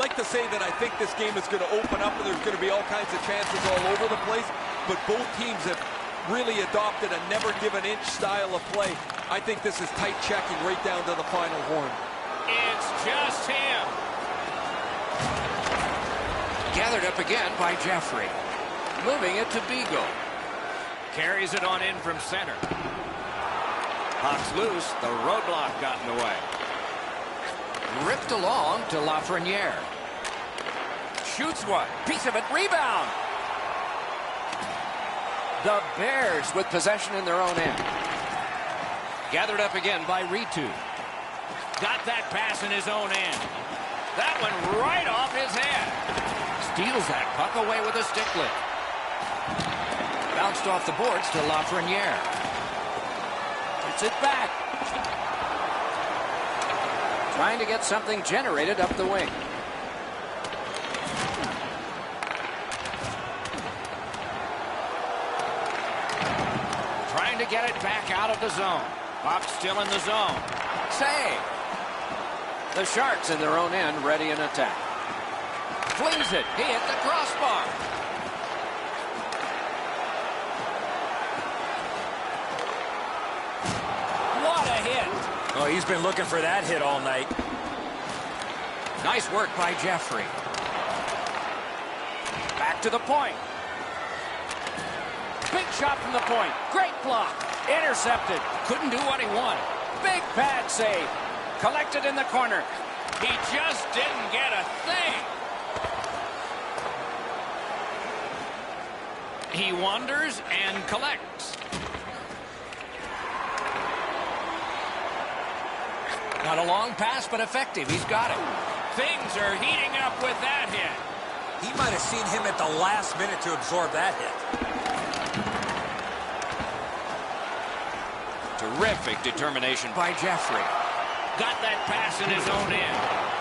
like to say that I think this game is going to open up and there's going to be all kinds of chances all over the place, but both teams have really adopted a never give an inch style of play. I think this is tight checking right down to the final horn. It's just him. Gathered up again by Jeffrey. Moving it to Beagle. Carries it on in from center. Puck's loose. The roadblock got in the way. Ripped along to Lafreniere. Shoots one. Piece of it. Rebound. The Bears with possession in their own end. Gathered up again by Ritu. Got that pass in his own end. That one right off his head. Steals that puck away with a stick lift. Bounced off the boards to Lafreniere. Gets it back. Trying to get something generated up the wing. Trying to get it back out of the zone. Puck still in the zone. Save. The Sharks in their own end, ready in attack. Flings it. He hit the crossbar. What a hit. Oh, he's been looking for that hit all night. Nice work by Jeffrey. Back to the point. Big shot from the point. Great block. Intercepted. Couldn't do what he wanted. Big pad save. Collected in the corner. He just didn't get a thing. He wanders and collects. Not a long pass, but effective. He's got it. Things are heating up with that hit. He might have seen him at the last minute to absorb that hit. Terrific determination by Jeffrey. Got that pass in his own end.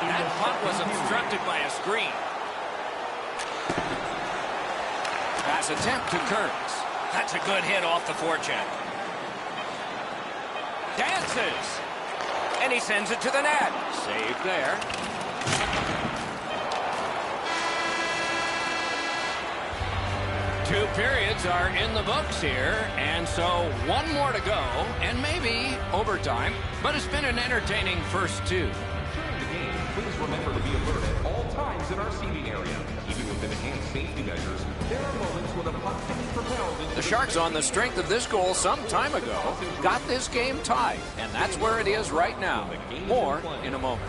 That puck was obstructed by a screen. Pass attempt to Kearns. That's a good hit off the forecheck. Dances. And he sends it to the net. Saved there. Two periods are in the books here, and so one more to go, and maybe overtime, but it's been an entertaining first two. During the game, please remember to be alert at all times in our seating area. Even with enhanced safety measures, there are moments when the puck can be propelled into The Sharks, on the strength of this goal some time ago, got this game tied, and that's where it is right now. More in a moment.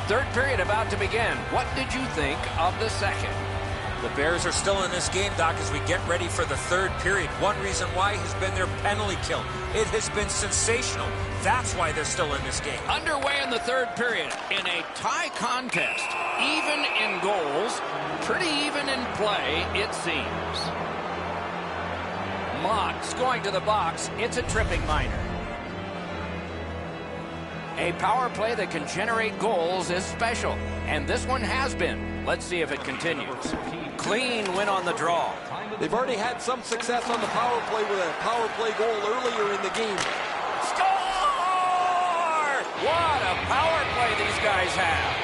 Third period about to begin. What did you think of the second? The Bears are still in this game, Doc, as we get ready for the third period. One reason why has been their penalty kill. It has been sensational. That's why they're still in this game. Underway in the third period in a tie contest. Even in goals, pretty even in play, it seems. Mott's going to the box. It's a tripping minor. A power play that can generate goals is special, and this one has been. Let's see if it continues. Clean win on the draw. They've already had some success on the power play with a power play goal earlier in the game. Score! What a power play these guys have.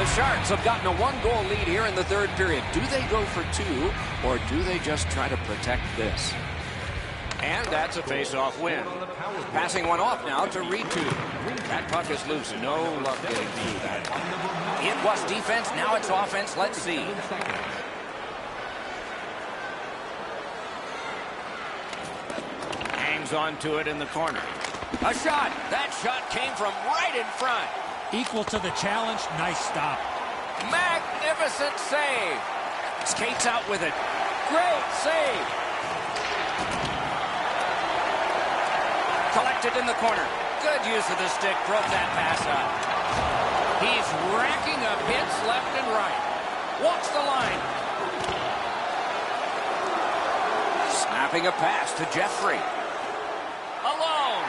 The Sharks have gotten a one-goal lead here in the third period. Do they go for two, or do they just try to protect this? And that's a face-off win. Passing one off now to Ritu. That puck is loose. No luck getting through that. It was defense. Now it's offense. Let's see. Hangs on to it in the corner. A shot. That shot came from right in front. Equal to the challenge. Nice stop. Magnificent save. Skates out with it. Great save. Collected in the corner. Good use of the stick. Broke that pass up. He's racking up hits left and right. Walks the line. Snapping a pass to Jeffrey. Alone.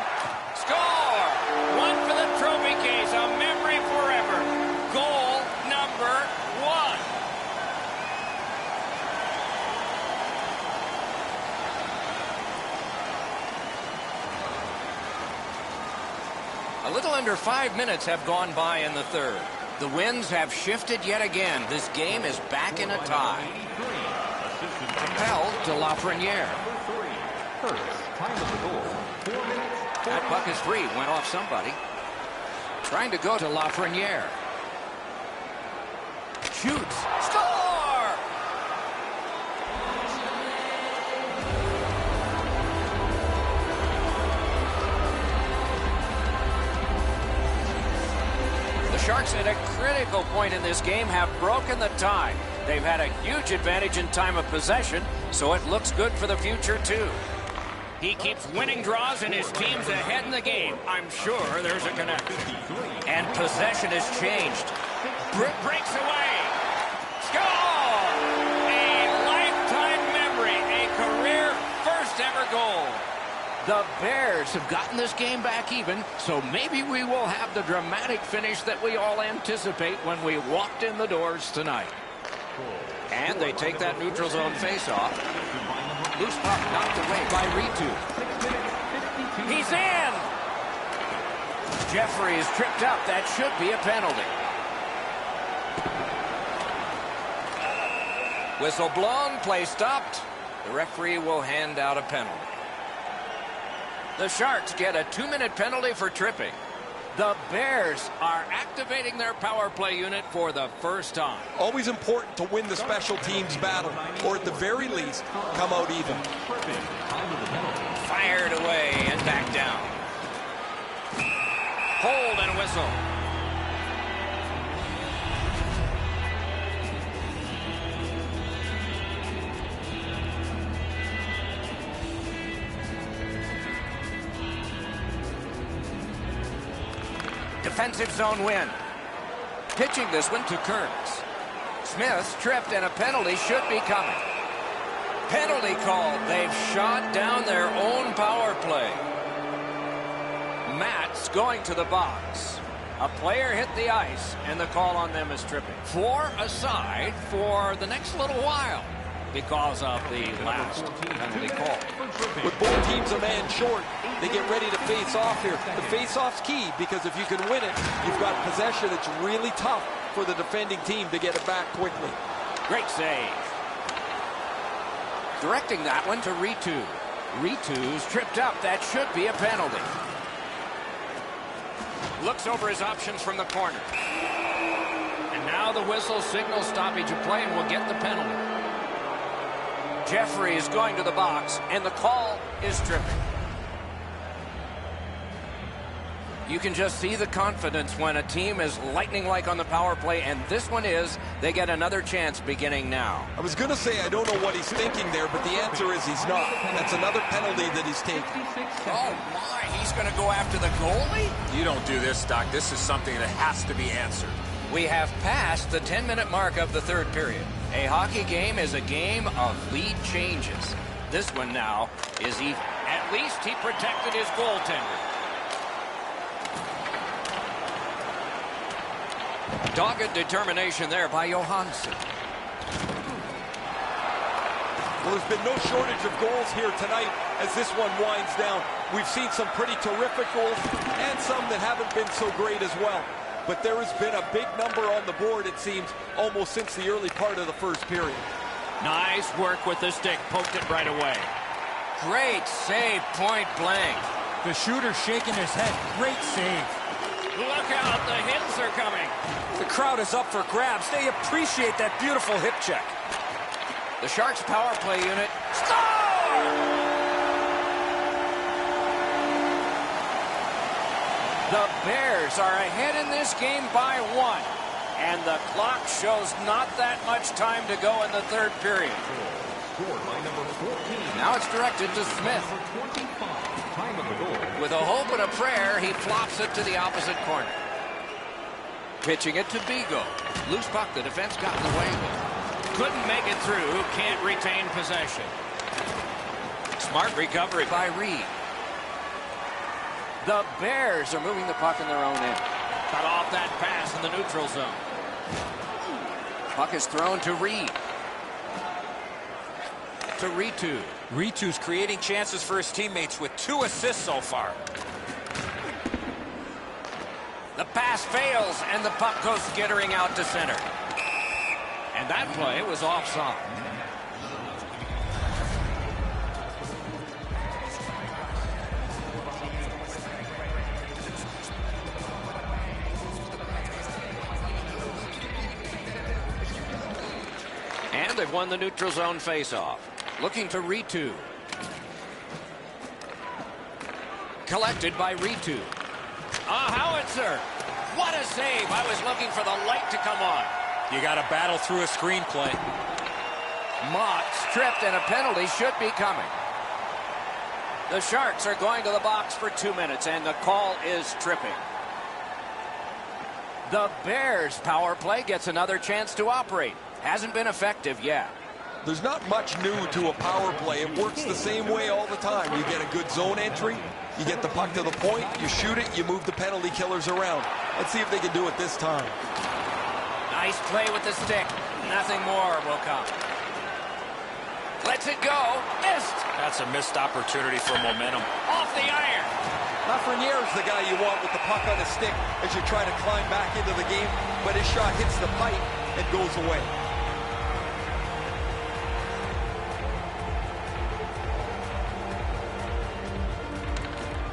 Score! One for the trophy case. A memory forever. Goal number 1. A little under 5 minutes have gone by in the third. The winds have shifted yet again. This game is back in a tie. Propelled to Lafreniere. That puck is free. Went off somebody. Trying to go to Lafreniere. Shoots. Score! The Sharks at a critical point in this game have broken the tie. They've had a huge advantage in time of possession, so it looks good for the future, too. He keeps winning draws, and his team's ahead in the game. I'm sure there's a connection. And possession has changed. Breaks away. Score! A lifetime memory. A career first-ever goal. The Bears have gotten this game back even, so maybe we will have the dramatic finish that we all anticipate when we walked in the doors tonight. And they take that neutral zone face-off. Loose puck knocked away by Ritu. He's in! Jeffrey is tripped up. That should be a penalty. Whistle blown, play stopped. The referee will hand out a penalty. The Sharks get a 2-minute penalty for tripping. The Bears are activating their power play unit for the first time. Always important to win the special teams battle, or at the very least, come out even. Fired away and back down. Hold and whistle. Defensive zone win. Pitching this one to Kearns. Smith tripped and a penalty should be coming. Penalty called. They've shot down their own power play. Matt's going to the box. A player hit the ice and the call on them is tripping. 4 aside for the next little while because of the last penalty call. With both teams a man short, they get ready to face off here. The face-off's key because if you can win it, you've got possession. It's really tough for the defending team to get it back quickly. Great save. Directing that one to Ritu. Ritu's tripped up. That should be a penalty. Looks over his options from the corner. And now the whistle signals stoppage of play and will get the penalty. Jeffrey is going to the box, and the call is tripping. You can just see the confidence when a team is lightning-like on the power play, and this one is. They get another chance beginning now. I was going to say I don't know what he's thinking there, but the answer is he's not. That's another penalty that he's taken. Oh, my. He's going to go after the goalie? You don't do this, Doc. This is something that has to be answered. We have passed the 10-minute mark of the third period. A hockey game is a game of lead changes. This one now is even. At least he protected his goaltender. Dogged determination there by Johansson. Well, there's been no shortage of goals here tonight as this one winds down. We've seen some pretty terrific goals and some that haven't been so great as well. But there has been a big number on the board, it seems, almost since the early part of the first period. Nice work with the stick. Poked it right away. Great save, point blank. The shooter shaking his head. Great save. Look out, the hits are coming. The crowd is up for grabs. They appreciate that beautiful hip check. The Sharks power play unit. Score! The Bears are ahead in this game by 1. And the clock shows not that much time to go in the third period. scored by number 14. Now it's directed to Smith. Number 25. Time of the goal. With a hope and a prayer, he flops it to the opposite corner. Pitching it to Bigo. Loose puck, the defense got in the way. Couldn't make it through. Can't retain possession. Smart recovery by Reed. The Bears are moving the puck in their own end. Cut off that pass in the neutral zone. Puck is thrown to Reed. To Ritu. Ritu's creating chances for his teammates with 2 assists so far. The pass fails, and the puck goes skittering out to center. And that play was offside. And they've won the neutral zone faceoff. Looking to Ritu. Collected by Ritu. A howitzer. What a save. I was looking for the light to come on. You got to battle through a screenplay. Mott stripped, and a penalty should be coming. The Sharks are going to the box for 2 minutes, and the call is tripping. The Bears power play gets another chance to operate. Hasn't been effective yet. There's not much new to a power play. It works the same way all the time. You get a good zone entry, you get the puck to the point, you shoot it, you move the penalty killers around. Let's see if they can do it this time. Nice play with the stick. Nothing more will come. Lets it go. Missed. That's a missed opportunity for momentum. Off the iron. Lafreniere is the guy you want with the puck on the stick as you try to climb back into the game, but his shot hits the pipe and goes away.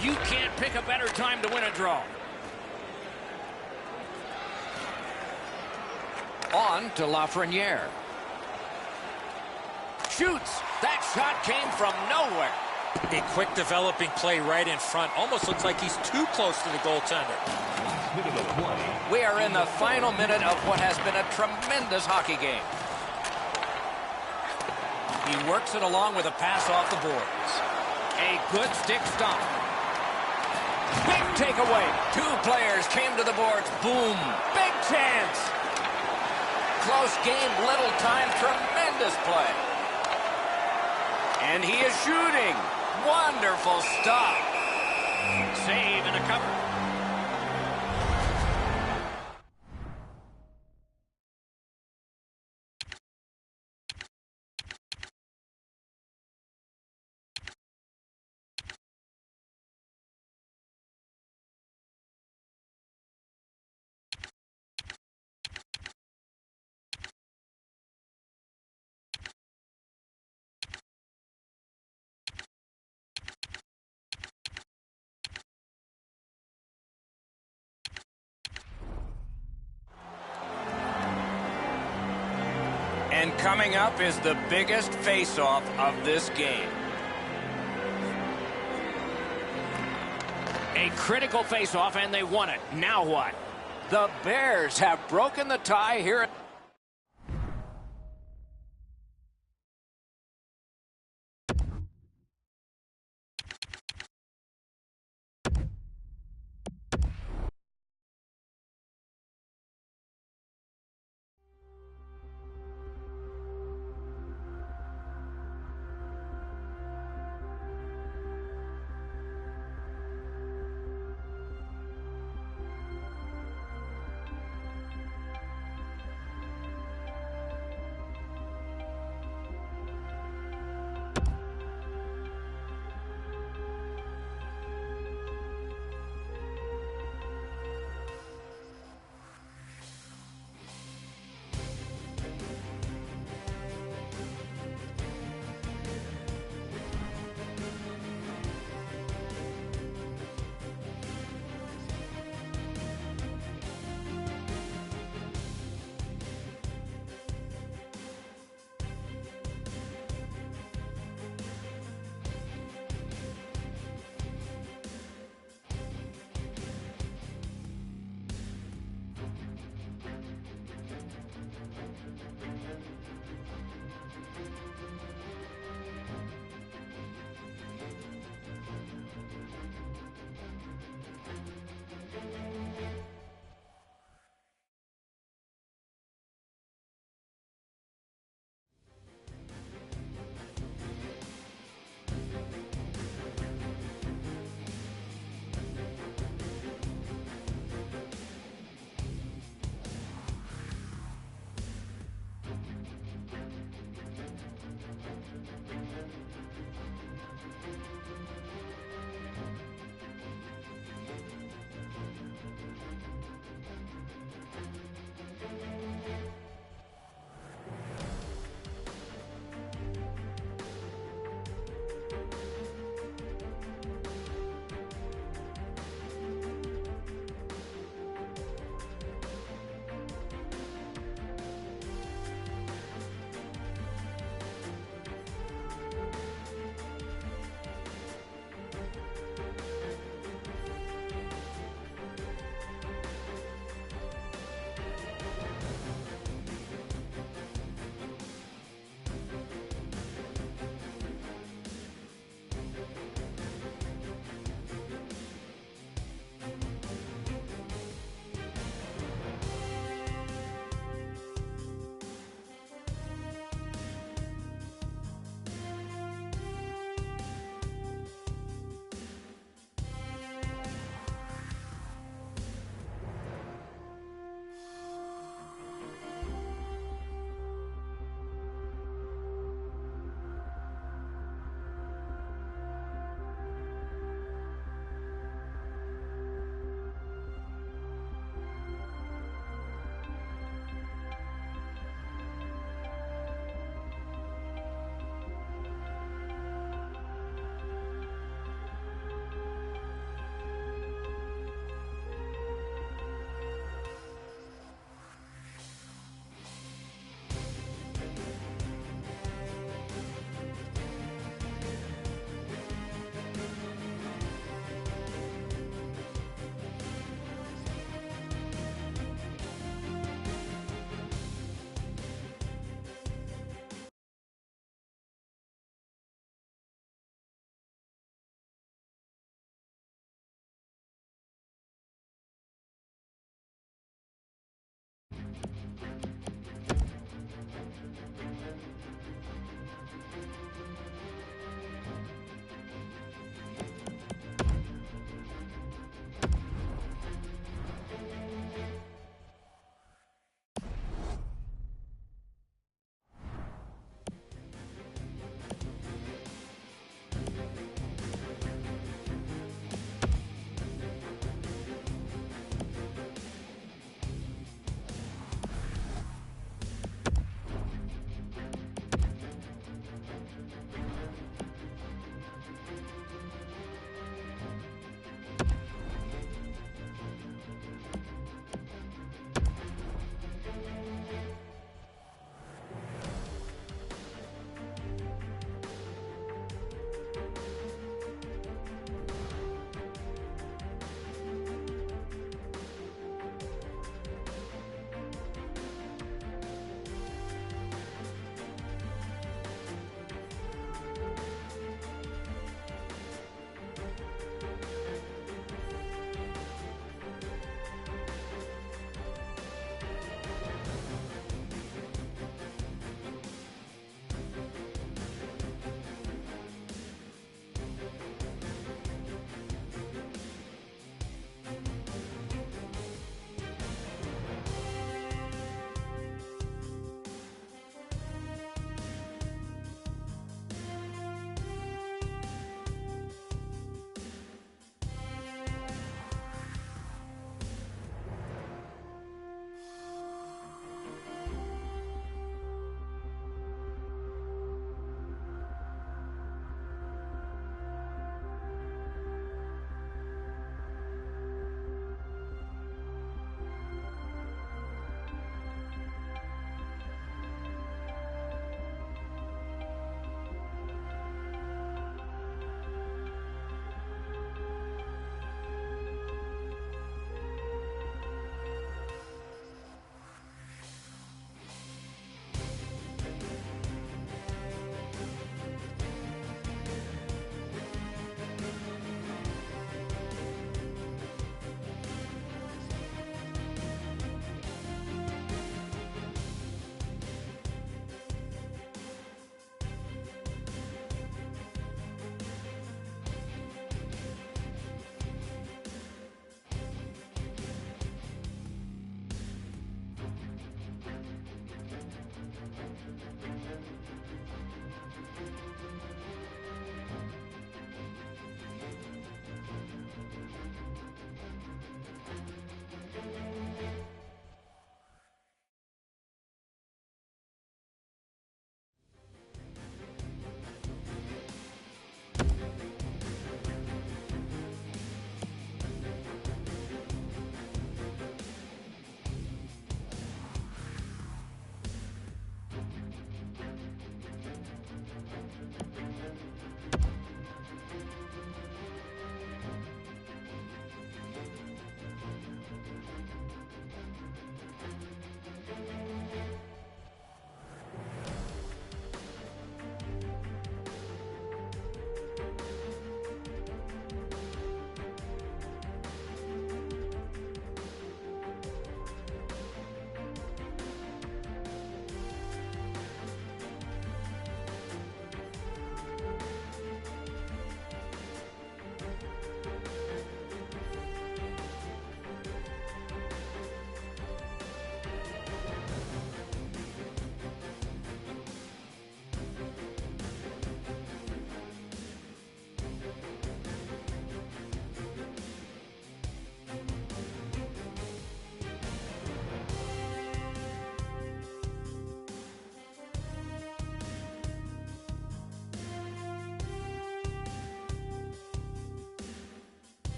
You can't pick a better time to win a draw. On to Lafreniere. Shoots. That shot came from nowhere. A quick developing play right in front. Almost looks like he's too close to the goaltender. Minute of play. We are in the final minute of what has been a tremendous hockey game. He works it along with a pass off the boards. A good stick stop. Big takeaway. 2 players came to the boards. Boom. Big chance. Close game, little time, tremendous play. And he is shooting. Wonderful stop. Save and a cover. And coming up is the biggest face-off of this game. A critical face-off, and they won it. Now what? The Bears have broken the tie here.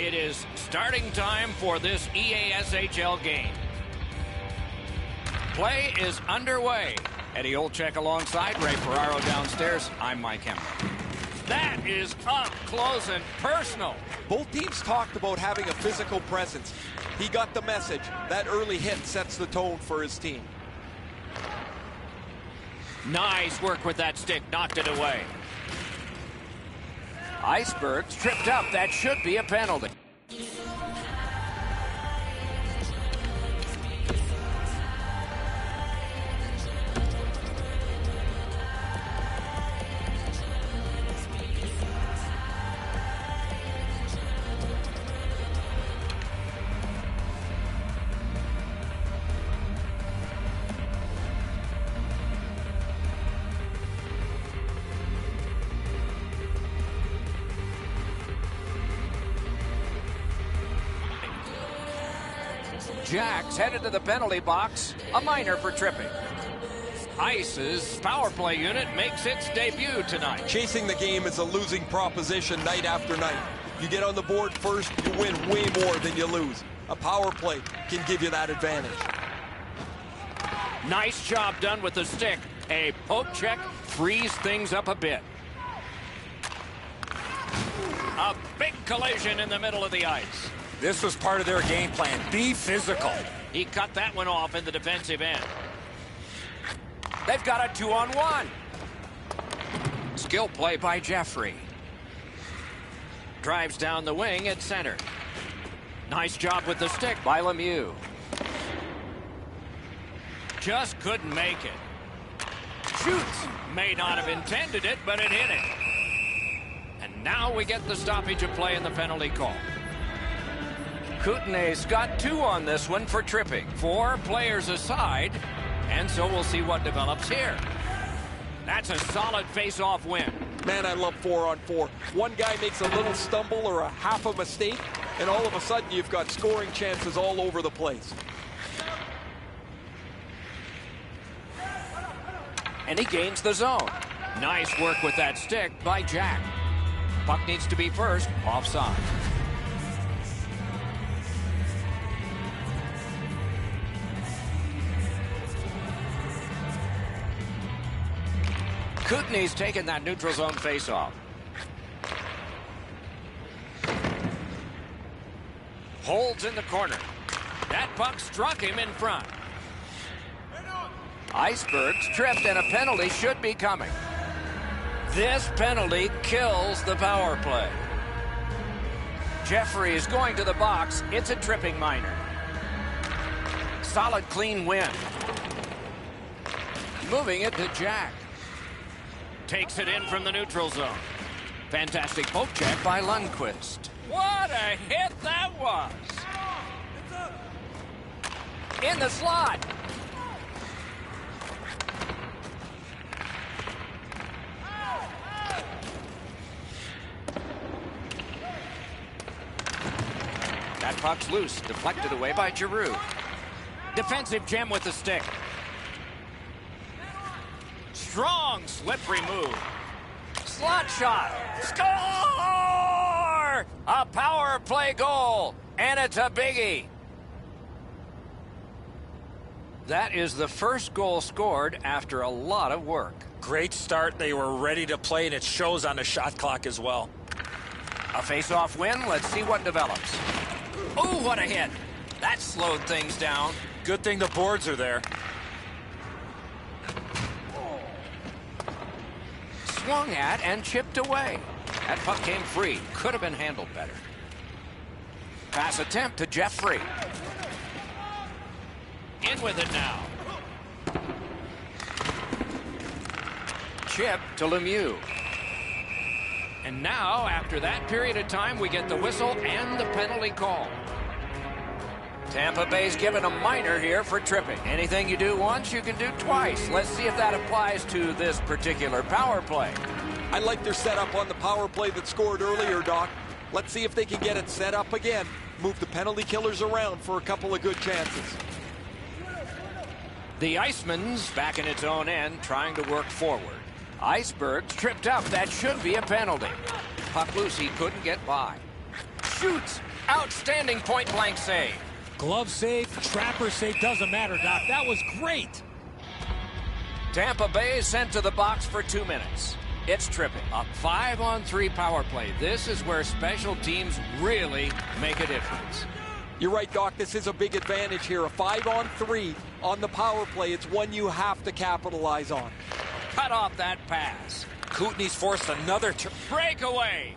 It is starting time for this EASHL game. Play is underway. Eddie Olczyk alongside Ray Ferraro downstairs. I'm Mike Hemmer. That is up close and personal. Both teams talked about having a physical presence. He got the message. That early hit sets the tone for his team. Nice work with that stick. Knocked it away. Icebergs tripped up. That should be a penalty. Jack's headed to the penalty box. A minor for tripping. Ice's power play unit makes its debut tonight. Chasing the game is a losing proposition night after night. You get on the board first, you win way more than you lose. A power play can give you that advantage. Nice job done with the stick. A poke check frees things up a bit. A big collision in the middle of the ice. This was part of their game plan. Be physical. He cut that one off in the defensive end. They've got a 2-on-1. Skill play by Jeffrey. Drives down the wing at center. Nice job with the stick By Lemieux. Just couldn't make it. Shoots. May not have intended it, but it hit it. And now we get the stoppage of play in the penalty call. Kootenae's got 2 on this one for tripping. 4 players aside, and so we'll see what develops here. That's a solid face-off win. Man, I love 4-on-4. One guy makes a little stumble or a half a mistake, and all of a sudden you've got scoring chances all over the place. And he gains the zone. Nice work with that stick by Jack. Puck needs to be first, offside. Kootenae's taken that neutral zone face-off. Holds in the corner. That puck struck him in front. Icebergs tripped and a penalty should be coming. This penalty kills the power play. Jeffrey is going to the box. It's a tripping minor. Solid clean win. Moving it to Jack. Takes it in from the neutral zone. Fantastic poke check by Lundqvist. What a hit that was! In the slot. That puck's loose. Deflected away by Giroux. Defensive gem with the stick. Strong, slippery move. Slot shot. Score! A power play goal. And it's a biggie. That is the first goal scored after a lot of work. Great start. They were ready to play, and it shows on the shot clock as well. A face-off win. Let's see what develops. Oh, what a hit. That slowed things down. Good thing the boards are there. Swung at and chipped away. That puck came free. Could have been handled better. Pass attempt to Jeffrey. In with it now. Chip to Lemieux. And now, after that period of time, we get the whistle and the penalty call. Tampa Bay's given a minor here for tripping. Anything you do once, you can do twice. Let's see if that applies to this particular power play. I like their setup on the power play that scored earlier, Doc. Let's see if they can get it set up again. Move the penalty killers around for a couple of good chances. The Iceman's back in its own end, trying to work forward. Icebergs tripped up. That should be a penalty. Puck loose. He couldn't get by. shoots. Outstanding point-blank save. Glove save, trapper save, doesn't matter, Doc. That was great. Tampa Bay is sent to the box for 2 minutes. It's tripping. A 5-on-3 power play. This is where special teams really make a difference. You're right, Doc. This is a big advantage here. A 5-on-3 on the power play. It's one you have to capitalize on. Cut off that pass. Kootenay's forced another Breakaway.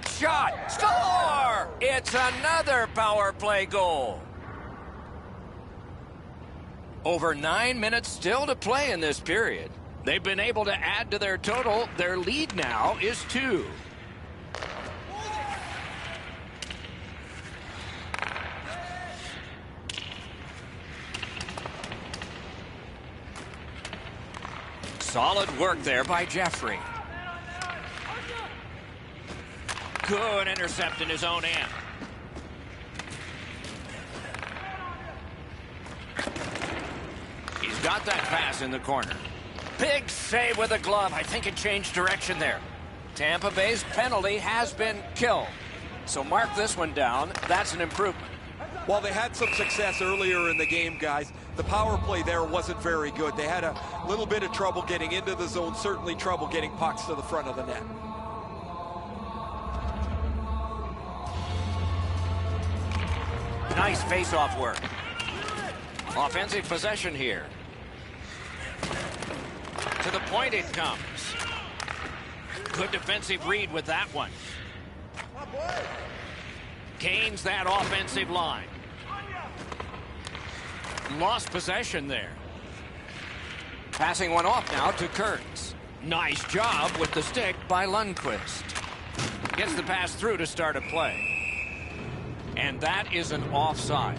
Shot. Score! It's another power play goal. Over 9 minutes still to play in this period. They've been able to add to their total. Their lead now is 2. Solid work there by Jeffrey. Good intercept in his own end. He's got that pass in the corner. Big save with a glove. I think it changed direction there. Tampa Bay's penalty has been killed. So mark this one down. That's an improvement. While they had some success earlier in the game, guys, the power play there wasn't very good. They had a little bit of trouble getting into the zone, certainly trouble getting pucks to the front of the net. Nice face-off work. Offensive possession here. To the point it comes. Good defensive read with that one. Gains that offensive line. Lost possession there. Passing one off now to Kurtz. Nice job with the stick by Lundqvist. Gets the pass through to start a play. And that is an offside.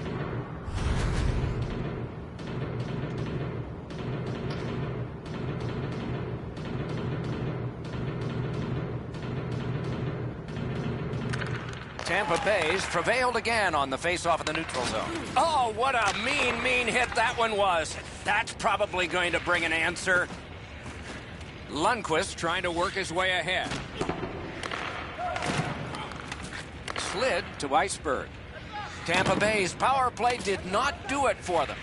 Tampa Bay's prevailed again on the face-off in the neutral zone. Oh, what a mean hit that one was. That's probably going to bring an answer. Lundqvist trying to work his way ahead. Slid to Iceberg. Tampa Bay's power play did not do it for them.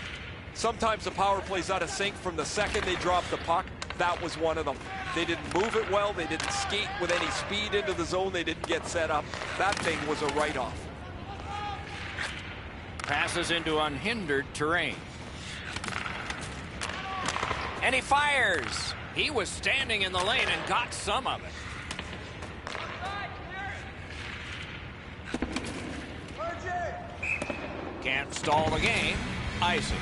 Sometimes the power play's out of sync from the second they dropped the puck. That was one of them. They didn't move it well. They didn't skate with any speed into the zone. They didn't get set up. That thing was a write-off. Passes into unhindered terrain. And he fires. He was standing in the lane and got some of it. Can't stall the game. Icing.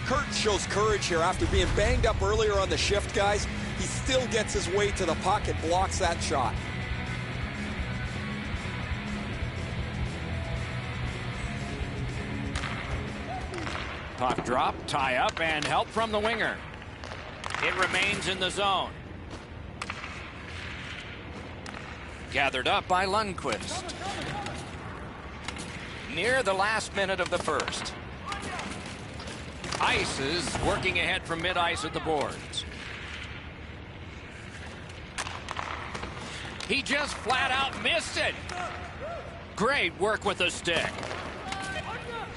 Kurtz shows courage here after being banged up earlier on the shift, guys. He still gets his way to the puck and blocks that shot. Puck drop, tie up, and help from the winger. It remains in the zone. Gathered up by Lundqvist. Near the last minute of the first. Ice is working ahead from mid-ice at the boards. He just flat out missed it. Great work with the stick.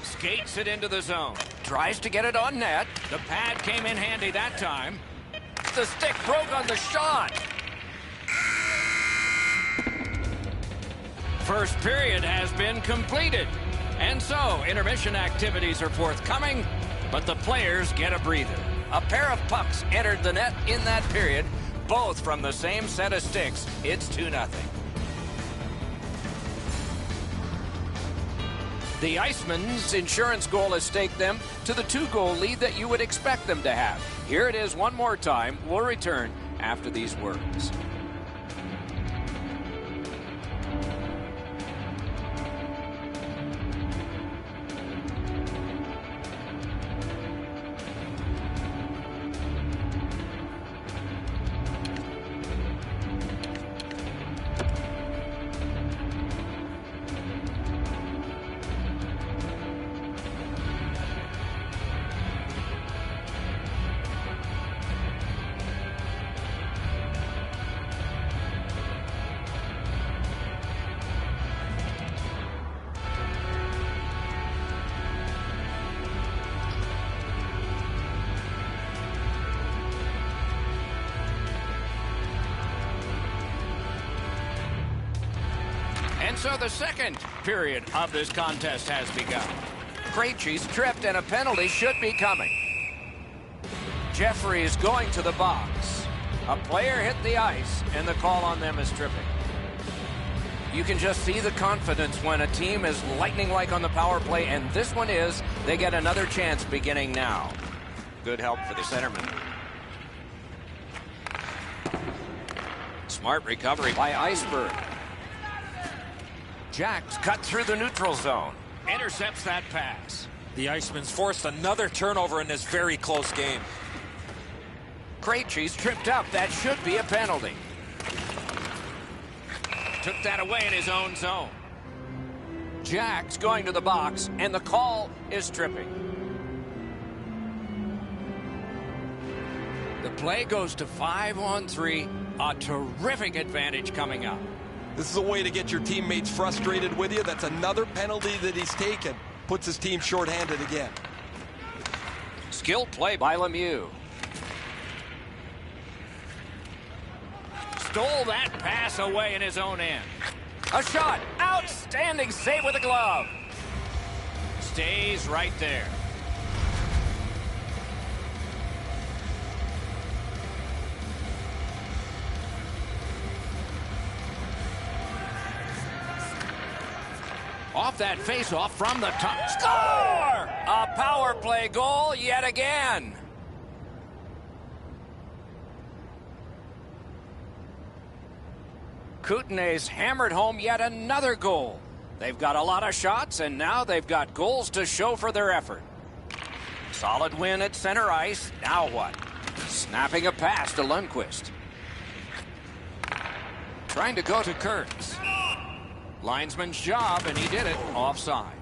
Skates it into the zone. Tries to get it on net. The pad came in handy that time. The stick broke on the shot. First period has been completed. And so intermission activities are forthcoming. But the players get a breather. A pair of pucks entered the net in that period, both from the same set of sticks. It's 2-0. The Icemen's insurance goal has staked them to the 2-goal lead that you would expect them to have. Here it is one more time. We'll return after these words. And so the second period of this contest has begun. Krejci's tripped and a penalty should be coming. Jeffrey's going to the box. A player hit the ice and the call on them is tripping. You can just see the confidence when a team is lightning-like on the power play, and this one is. They get another chance beginning now. Good help for the centerman. Smart recovery by Iceberg. Jacks cut through the neutral zone. Intercepts that pass. The Iceman's forced another turnover in this very close game. Krejci's tripped up. That should be a penalty. Took that away in his own zone. Jack's going to the box, and the call is tripping. The play goes to 5-on-3. A terrific advantage coming up. This is a way to get your teammates frustrated with you. That's another penalty that he's taken. Puts his team shorthanded again. Skilled play by Lemieux. Stole that pass away in his own end. A shot. Outstanding save with a glove. Stays right there. Off that faceoff from the top. Score! A power play goal yet again. Kootenay's hammered home yet another goal. They've got a lot of shots, and now they've got goals to show for their effort. Solid win at center ice. Now what? Snapping a pass to Lundqvist. Trying to go to Kurtz. Linesman's job, and he did it offside.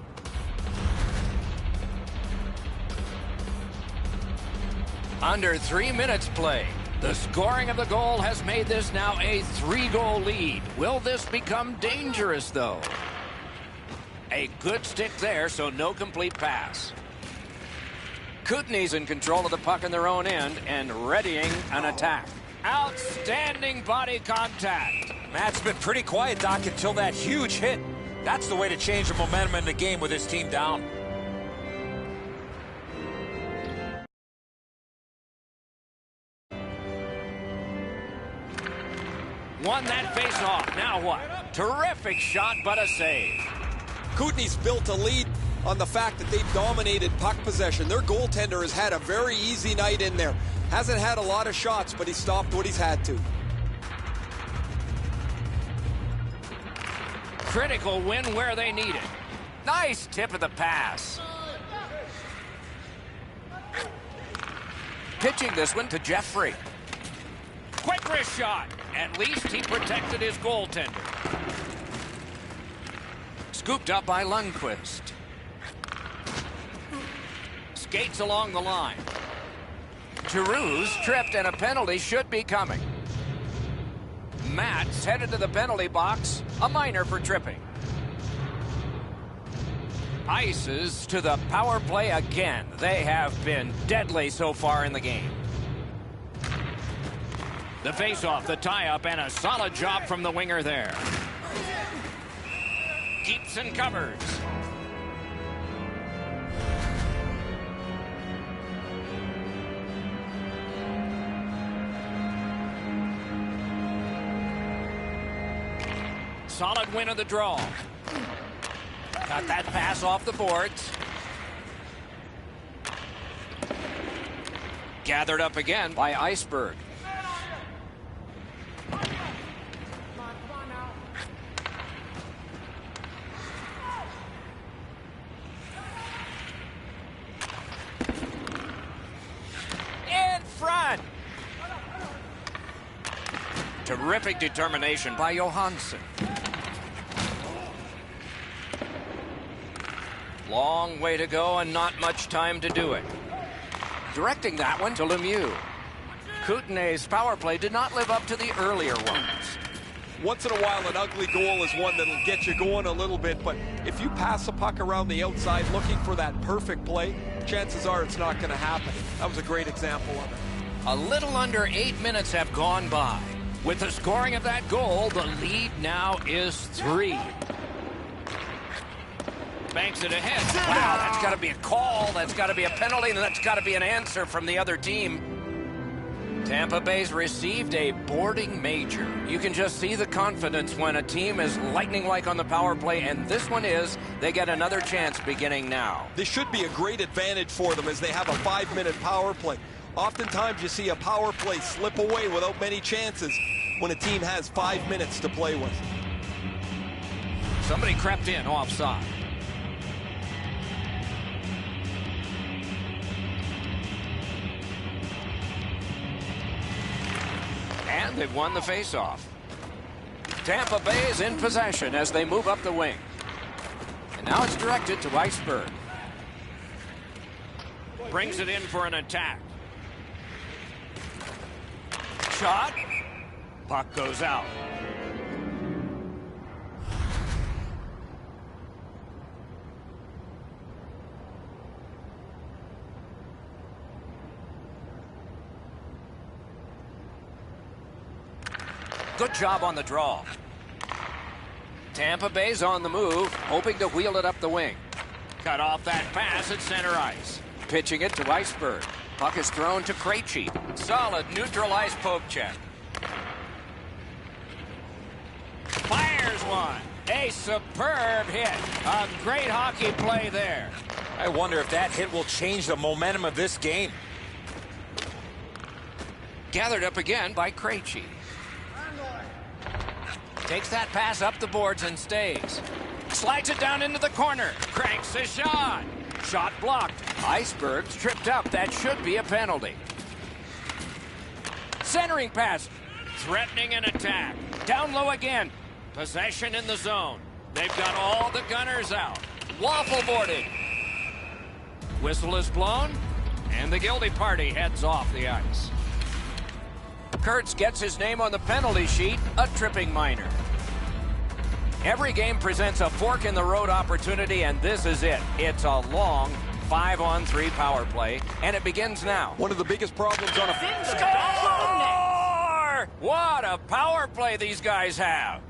Under 3 minutes played. The scoring of the goal has made this now a 3-goal lead. Will this become dangerous, though? A good stick there, so no complete pass. Kootenay's in control of the puck in their own end and readying an attack. Outstanding body contact. Matt's been pretty quiet, Doc, until that huge hit. That's the way to change the momentum in the game with his team down. Won that face-off. Now what? Terrific shot, but a save. Kootenay's built a lead on the fact that they've dominated puck possession. Their goaltender has had a very easy night in there. Hasn't had a lot of shots, but he stopped what he's had to. Critical win where they need it. Nice tip of the pass. Pitching this one to Jeffrey. Quick wrist shot. At least he protected his goaltender. Scooped up by Lundqvist. Skates along the line. Giroux's tripped and a penalty should be coming. Matt's headed to the penalty box. A minor for tripping. Ices to the power play again. They have been deadly so far in the game. The face-off, the tie-up, and a solid job from the winger there. Keeps and covers. Solid win of the draw. Got that pass off the boards. Gathered up again by Iceberg. In front. Terrific determination by Johansson. Long way to go and not much time to do it. Directing that one to Lemieux. Kootenay's power play did not live up to the earlier ones. Once in a while, an ugly goal is one that'll get you going a little bit, but if you pass the puck around the outside looking for that perfect play, chances are it's not going to happen. That was a great example of it. A little under 8 minutes have gone by. With the scoring of that goal, the lead now is 3. Banks it ahead. Wow, that's got to be a call. That's got to be a penalty, and that's got to be an answer from the other team. Tampa Bay's received a boarding major. You can just see the confidence when a team is lightning-like on the power play, and this one is. They get another chance beginning now. This should be a great advantage for them as they have a 5-minute power play. Oftentimes you see a power play slip away without many chances when a team has 5 minutes to play with. Somebody crept in offside. And they've won the faceoff. Tampa Bay is in possession as they move up the wing. And now it's directed to Iceberg. Brings it in for an attack. Shot. Puck goes out. Good job on the draw. Tampa Bay's on the move, hoping to wheel it up the wing. Cut off that pass at center ice. Pitching it to Iceberg. Puck is thrown to Krejci. Solid neutral ice poke check. Fires one. A superb hit. A great hockey play there. I wonder if that hit will change the momentum of this game. Gathered up again by Krejci. Takes that pass up the boards and stays. Slides it down into the corner. Cranks a shot. Shot blocked. Iceberg's tripped up. That should be a penalty. Centering pass. Threatening an attack. Down low again. Possession in the zone. They've got all the gunners out. Waffle boarded. Whistle is blown. And the guilty party heads off the ice. Kurtz gets his name on the penalty sheet, a tripping minor. Every game presents a fork-in-the-road opportunity, and this is it. It's a long 5-on-3 power play, and it begins now. One of the biggest problems on a... Score! What a power play these guys have.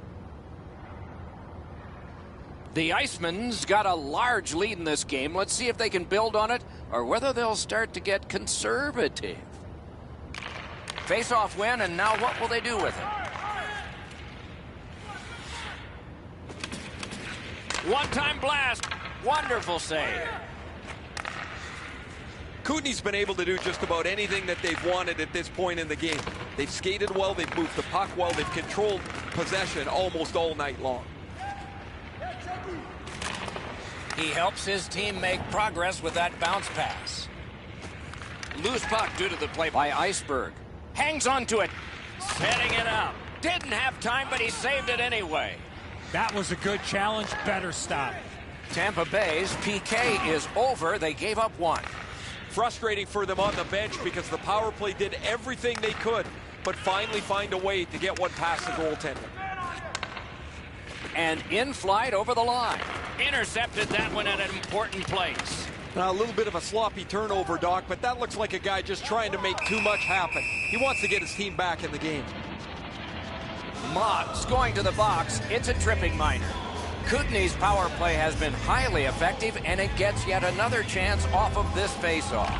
The Icemen's got a large lead in this game. Let's see if they can build on it, or whether they'll start to get conservative. Face-off win, and now what will they do with it? One-time blast. Wonderful save. Kootenay's been able to do just about anything that they've wanted at this point in the game. They've skated well, they've moved the puck well, they've controlled possession almost all night long. He helps his team make progress with that bounce pass. Loose puck due to the play by Iceberg. Hangs onto it. Setting it up. Didn't have time, but he saved it anyway. That was a good challenge. Better stop. Tampa Bay's PK is over. They gave up one. Frustrating for them on the bench because the power play did everything they could, but finally find a way to get one past the goaltender. And in flight over the line. Intercepted that one at an important place. Now, a little bit of a sloppy turnover, Doc, but that looks like a guy just trying to make too much happen. He wants to get his team back in the game. Mott's going to the box. It's a tripping minor. Kootenay's power play has been highly effective, and it gets yet another chance off of this faceoff.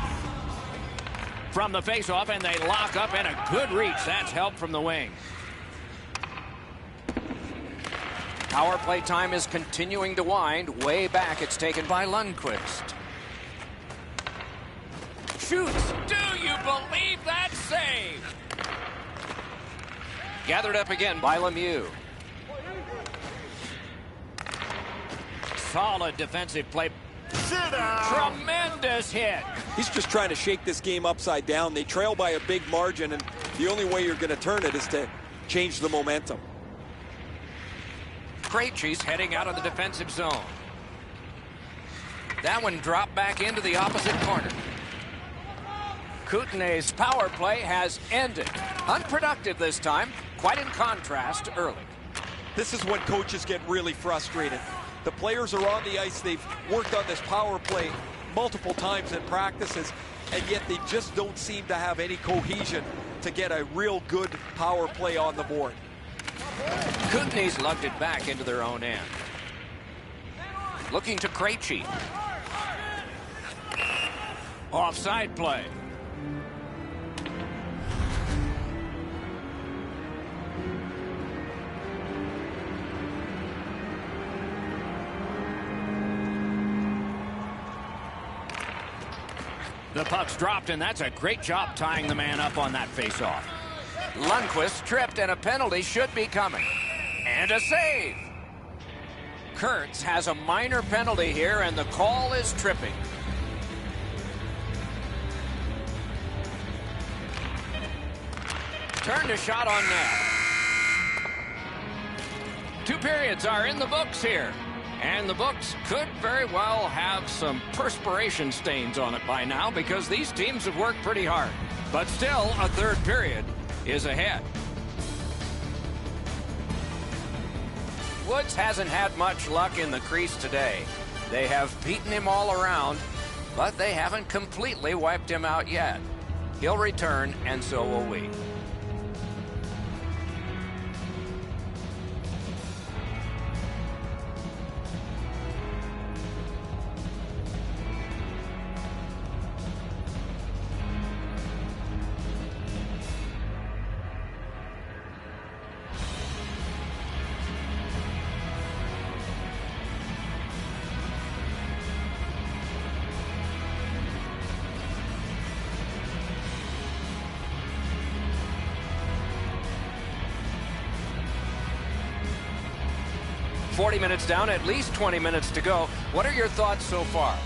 From the faceoff, and they lock up, and a good reach. That's help from the wing. Power play time is continuing to wind. Way back, it's taken by Lundqvist. Shoots. Do you believe that save? Gathered up again by Lemieux. Solid defensive play. Tremendous hit. He's just trying to shake this game upside down. They trail by a big margin, and the only way you're going to turn it is to change the momentum. Krejci's heading out of the defensive zone. That one dropped back into the opposite corner. Kootenay's power play has ended. Unproductive this time, quite in contrast to early. This is when coaches get really frustrated. The players are on the ice. They've worked on this power play multiple times in practices, and yet they just don't seem to have any cohesion to get a real good power play on the board. Kootenay's lugged it back into their own end. Looking to Krejci. Offside play. The puck's dropped, and that's a great job tying the man up on that faceoff. Lundqvist tripped, and a penalty should be coming. And a save. Kurtz has a minor penalty here, and the call is tripping. Turned a shot on net. 2 periods are in the books here. And the books could very well have some perspiration stains on it by now because these teams have worked pretty hard. But still, a third period is ahead. Woods hasn't had much luck in the crease today. They have beaten him all around, but they haven't completely wiped him out yet. He'll return, and so will we. Minutes down, at least 20 minutes to go. What are your thoughts so far?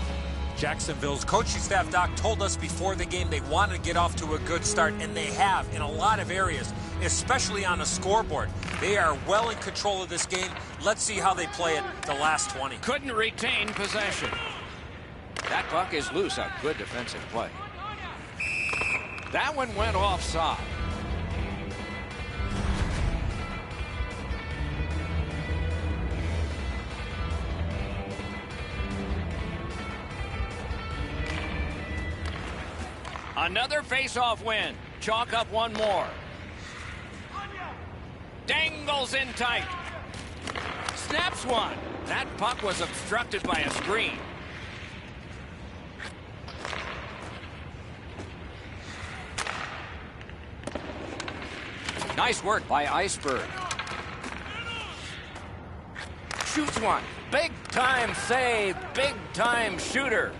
Jacksonville's coaching staff, Doc, told us before the game they wanted to get off to a good start, and they have in a lot of areas, especially on the scoreboard. They are well in control of this game. Let's see how they play it the last 20. Couldn't retain possession. That puck is loose. A good defensive play. That one went offside. Another face-off win. Chalk up one more. Dangles in tight. Snaps one. That puck was obstructed by a screen. Nice work by Iceberg. Shoots one. Big-time save. Big-time shooter.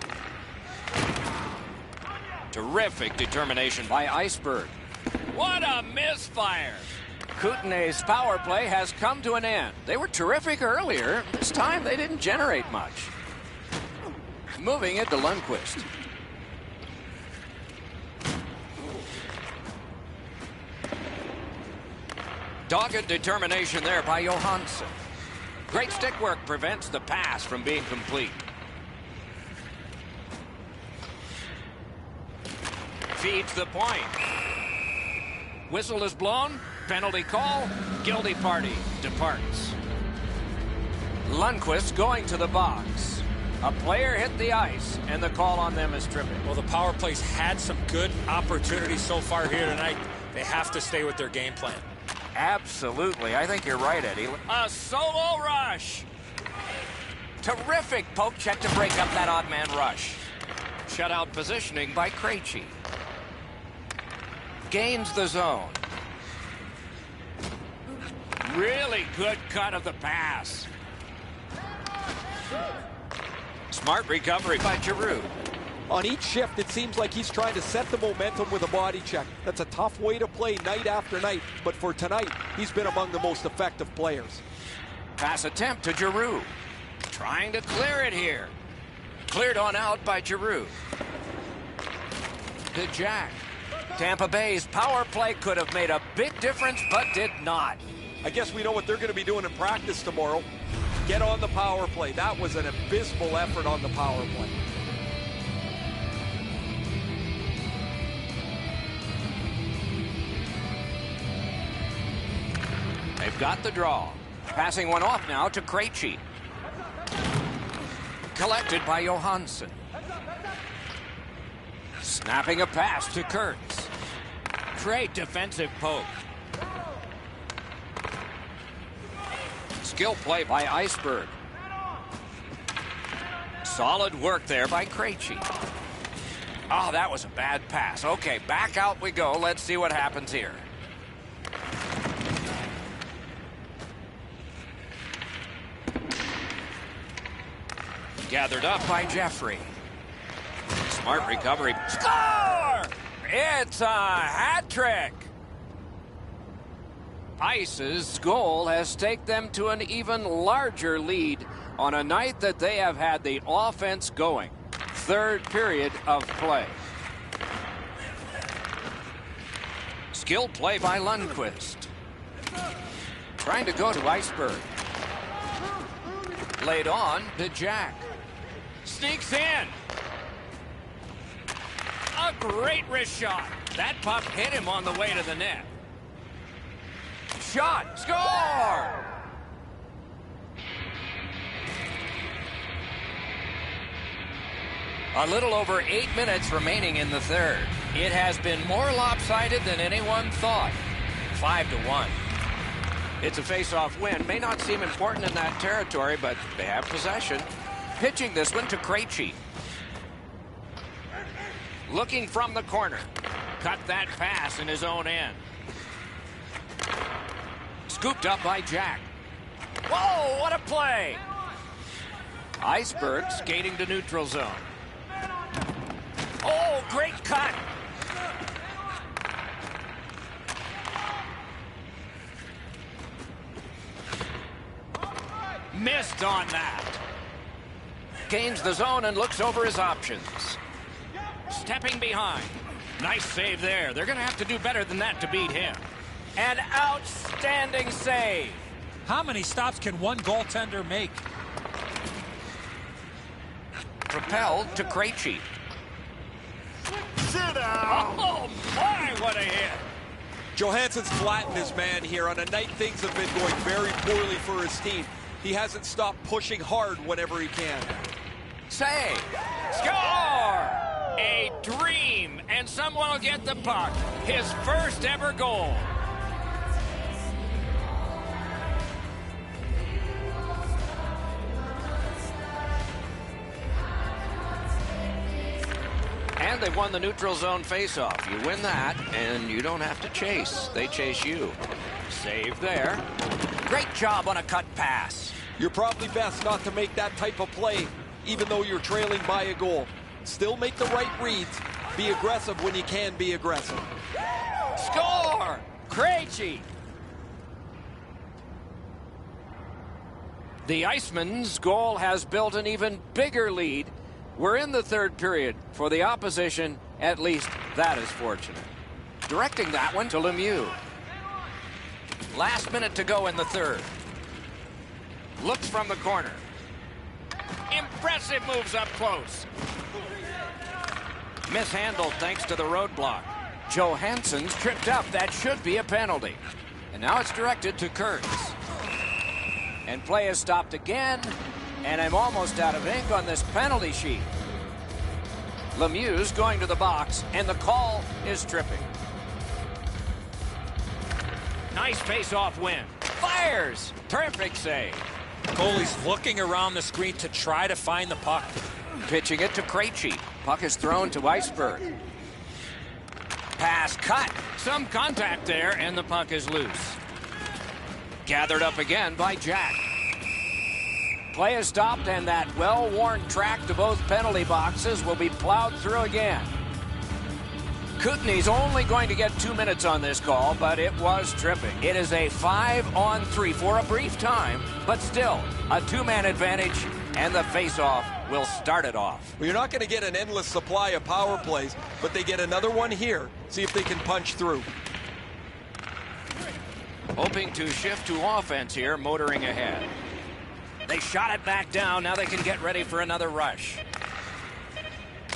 Terrific determination by Iceberg. What a misfire. Kootenays' power play has come to an end. They were terrific earlier. This time they didn't generate much. Moving it to Lundqvist. Dogged determination there by Johansson. Great stick work prevents the pass from being complete. Feeds the point. Whistle is blown. Penalty call. Guilty party departs. Lundqvist going to the box. A player hit the ice, and the call on them is tripping. Well, the power play's had some good opportunities so far here tonight. They have to stay with their game plan. Absolutely. I think you're right, Eddie. A solo rush. Terrific poke check to break up that odd man rush. Shutout positioning by Krejci. Gains the zone. Really good cut of the pass. Smart recovery by Giroux. On each shift, it seems like he's trying to set the momentum with a body check. That's a tough way to play night after night, but for tonight, he's been among the most effective players. Pass attempt to Giroux. Trying to clear it here. Cleared on out by Giroux. To Jack. Tampa Bay's power play could have made a big difference, but did not. I guess we know what they're going to be doing in practice tomorrow. Get on the power play. That was an abysmal effort on the power play. They've got the draw. Passing one off now to Krejci. Collected by Johansson. Snapping a pass to Kurtz. Great defensive poke. Skill play by Iceberg. Solid work there by Krejci. Oh, that was a bad pass. Okay, back out we go. Let's see what happens here. Gathered up by Jeffrey. Smart recovery. Score! It's a hat trick. Ice's goal has taken them to an even larger lead on a night that they have had the offense going. Third period of play. Skilled play by Lundqvist. Trying to go to Iceberg. Laid on to Jack. Sneaks in. A great wrist shot. That puck hit him on the way to the net. Shot. Score! A little over 8 minutes remaining in the third. It has been more lopsided than anyone thought. 5-1. It's a face-off win. May not seem important in that territory, but they have possession. Pitching this one to Krejci. Looking from the corner. Cut that pass in his own end. Scooped up by Jack. Whoa, what a play! Iceberg skating to neutral zone. Oh, great cut! Missed on that. Gains the zone and looks over his options. Stepping behind. Nice save there. They're going to have to do better than that to beat him. An outstanding save. How many stops can one goaltender make? Propelled to Krejci. Sit down. Oh, my, what a hit. Johansson's flattened his man here. On a night things have been going very poorly for his team. He hasn't stopped pushing hard whenever he can. Save. Score! A dream, and someone will get the puck. His first ever goal. And they've won the neutral zone faceoff. You win that, and you don't have to chase. They chase you. Save there. Great job on a cut pass. You're probably best not to make that type of play, even though you're trailing by a goal. Still make the right reads. Be aggressive when you can be aggressive. Score! Krejci. The Iceman's goal has built an even bigger lead. We're in the third period. For the opposition, at least that is fortunate. Directing that one to Lemieux. Last minute to go in the third. Looks from the corner. Impressive moves up close. Mishandled thanks to the roadblock. Johansson's tripped up. That should be a penalty. And now it's directed to Kurtz. And play is stopped again. And I'm almost out of ink on this penalty sheet. Lemieux's going to the box, and the call is tripping. Nice face-off win. Fires! Terrific save. Goalie's looking around the screen to try to find the puck. Pitching it to Krejci. Puck is thrown to Iceberg. Pass cut. Some contact there, and the puck is loose. Gathered up again by Jack. Play is stopped, and that well-worn track to both penalty boxes will be plowed through again. Kootenay's only going to get 2 minutes on this call, but it was tripping. It is a 5-on-3 for a brief time, but still a two-man advantage, and the face-off will start it off. Well, you're not going to get an endless supply of power plays, but they get another one here. See if they can punch through. Hoping to shift to offense here, motoring ahead. They shot it back down. Now they can get ready for another rush.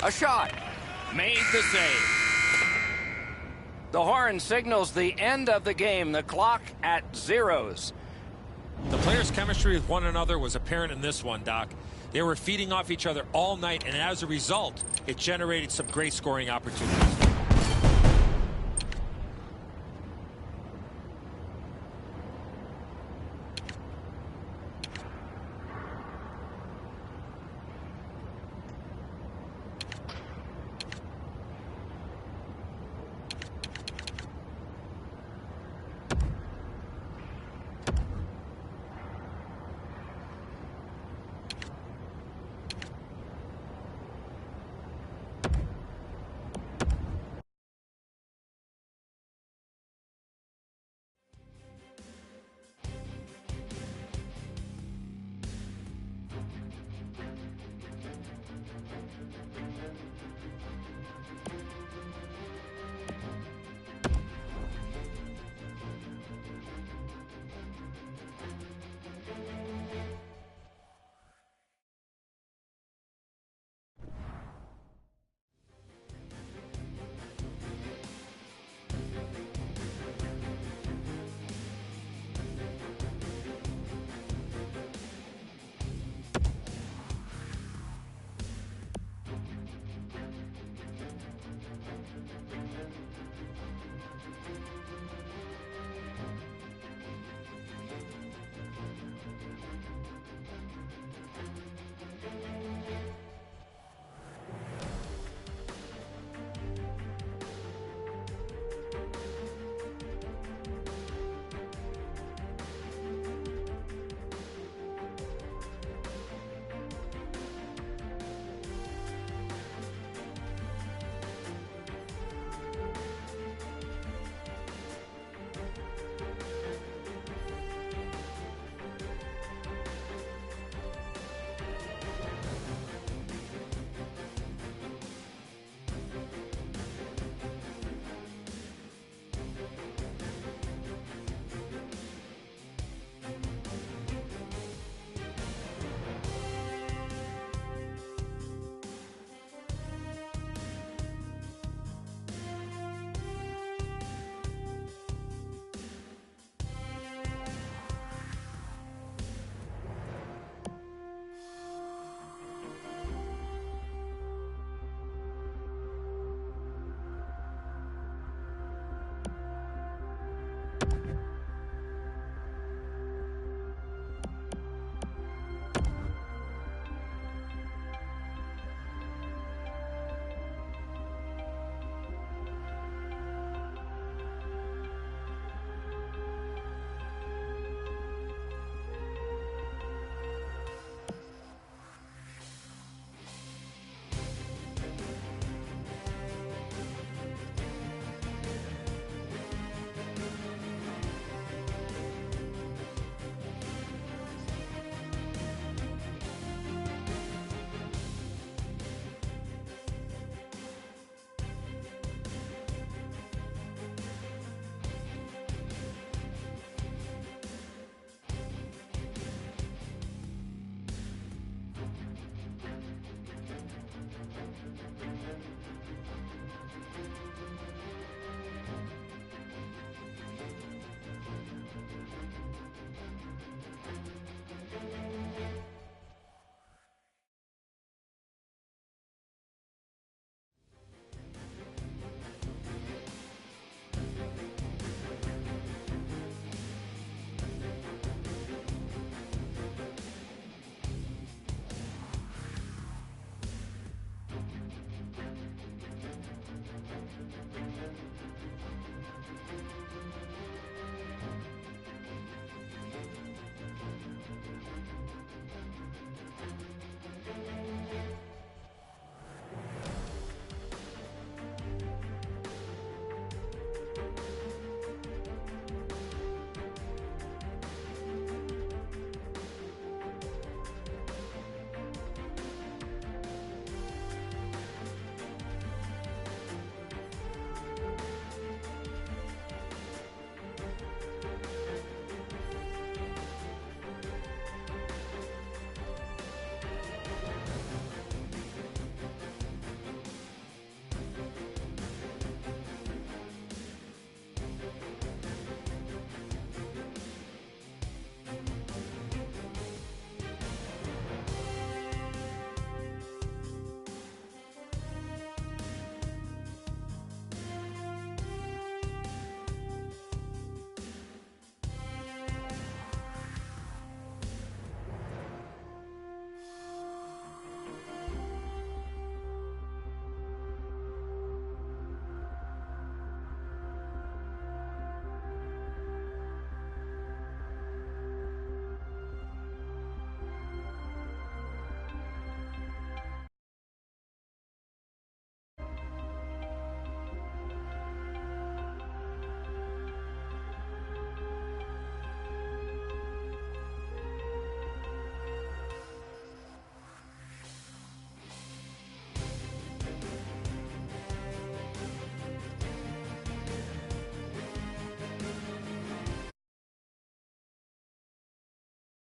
A shot. Made the save. The horn signals the end of the game. The clock at zeros. The players' chemistry with one another was apparent in this one, Doc. They were feeding off each other all night, and as a result, it generated some great scoring opportunities.